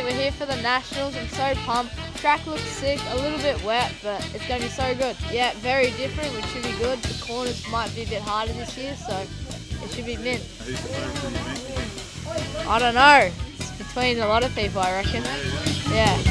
we're here for the Nationals. I'm so pumped. Track looks sick, a little bit wet, but it's going to be so good. Yeah, very different, which should be good. The corners might be a bit harder this year, so it should be mint. Who's the favourite for the event? I don't know. It's between a lot of people, I reckon. Yeah.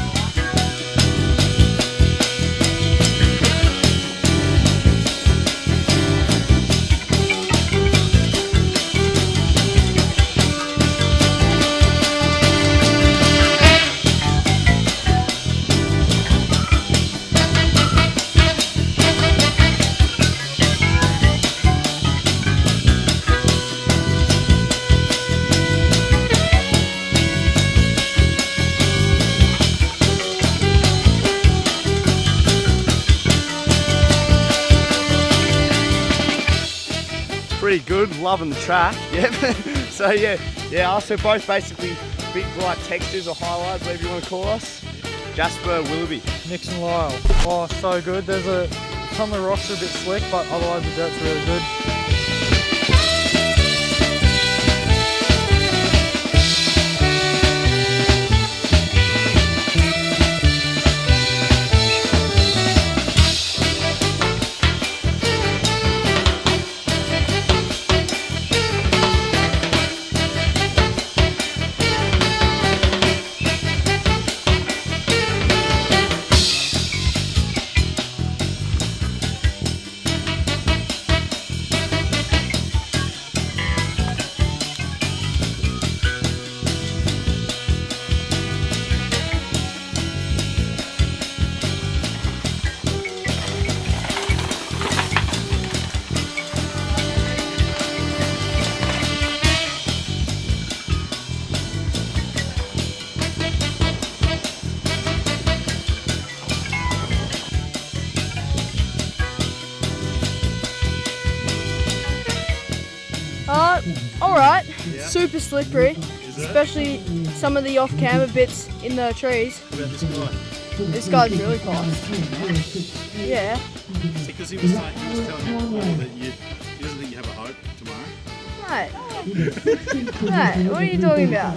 Pretty good, loving the track. Yep. So yeah, also both basically big bright textures or highlights, whatever you want to call us. Jasper, Willoughby. Nix and Lyle. Oh, so good. Some of the rocks are a bit slick, but otherwise the dirt's really good. Alright. Yeah. Super slippery, especially some of the off-camber bits in the trees. What about this guy? This guy's really fast. Yeah. Because he was telling me before that he doesn't think you have a hope tomorrow. Mate. Mate, what are you talking about?